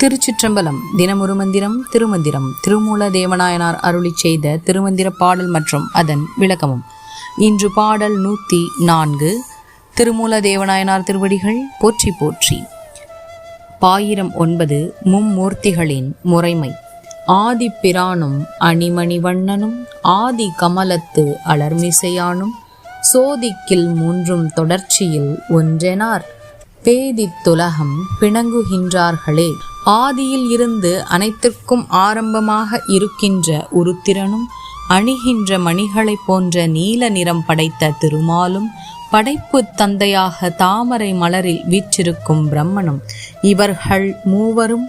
திருச்சிற்றம்பலம். தினமொரு மந்திரம் திருமந்திரம். திருமூல தேவநாயனார் அருளி செய்த திருமந்திர பாடல் மற்றும் அதன் விளக்கமும். இன்று பாடல் 104. திருமூல தேவநாயனார் திருவடிகள் போற்றி போற்றி. பாயிரம் 9. மும்மூர்த்திகளின் முறைமை. ஆதி பிரானும் அணிமணிவண்ணனும் ஆதி கமலத்து அலர்மிசையானும் சோதிக்கில் மூன்றும் தொடர்ச்சியில் ஒன்றெனார் பேதித்துலகம் பிணங்குகின்றார்களே. ஆதியில் இருந்து அனைத்திற்கும் ஆரம்பமாக இருக்கின்ற உருத்திரனும் அணிகின்ற மணிகளைப் போன்ற நீல நிறம் படைத்த திருமாலும் படைப்பு தந்தையாக தாமரை மலரில் வீற்றிருக்கும் பிரம்மனும் இவர்கள் மூவரும்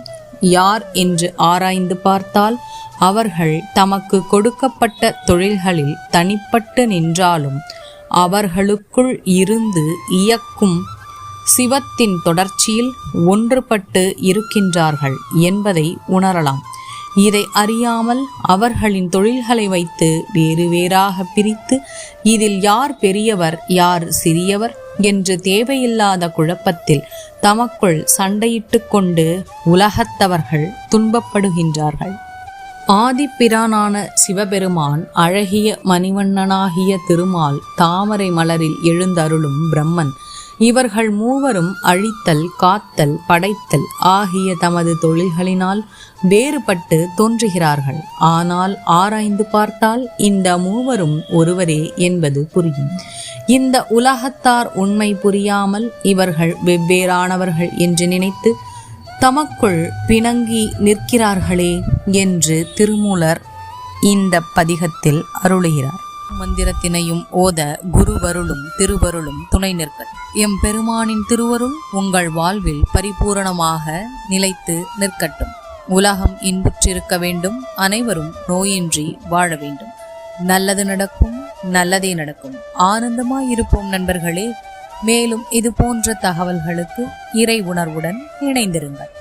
யார் என்று ஆராய்ந்து பார்த்தால் அவர்கள் தமக்கு கொடுக்கப்பட்ட தொழில்களில் தனிப்பட்டு நின்றாலும் அவர்களுக்குள் இருந்து இயக்கும் சிவத்தின் தொடர்ச்சியில் ஒன்றுபட்டு இருக்கின்றார்கள் என்பதை உணரலாம். இதை அறியாமல் அவர்களின் தொழில்களை வைத்து வேறு வேறாக பிரித்து இதில் யார் பெரியவர் யார் சிறியவர் என்று தேவையில்லாத குழப்பத்தில் தமக்குள் சண்டையிட்டு கொண்டு உலகத்தவர்கள் துன்பப்படுகின்றார்கள். ஆதிப்பிரானான சிவபெருமான், அழகிய மணிவண்ணனாகிய திருமால், தாமரை மலரில் எழுந்தருளும் பிரம்மன் இவர்கள் மூவரும் அழித்தல் காத்தல் படைத்தல் ஆகிய தமது தொழில்களினால் வேறுபட்டு தோன்றுகிறார்கள். ஆனால் ஆராய்ந்து பார்த்தால் இந்த மூவரும் ஒருவரே என்பது புரியும். இந்த உலகத்தார் உண்மை புரியாமல் இவர்கள் வெவ்வேறானவர்கள் என்று நினைத்து தமக்குள் பிணங்கி நிற்கிறார்களே என்று திருமூலர் இந்த பதிகத்தில் அருளுகிறார். மந்திரத்தினையும் ஓத குருவருளும் திருவருளும் துணை நிற்கட்டும். எம் பெருமானின் திருவருள் உங்கள் வாழ்வில் பரிபூரணமாக நிலைத்து நிற்கட்டும். உலகம் இன்புற்றிருக்க வேண்டும். அனைவரும் நோயின்றி வாழ வேண்டும். நல்லது நடக்கும், நல்லதே நடக்கும். ஆனந்தமாயிருப்போம் நண்பர்களே. மேலும் இது போன்ற தகவல்களுக்கு இறை உணர்வுடன் இணைந்திருங்கள்.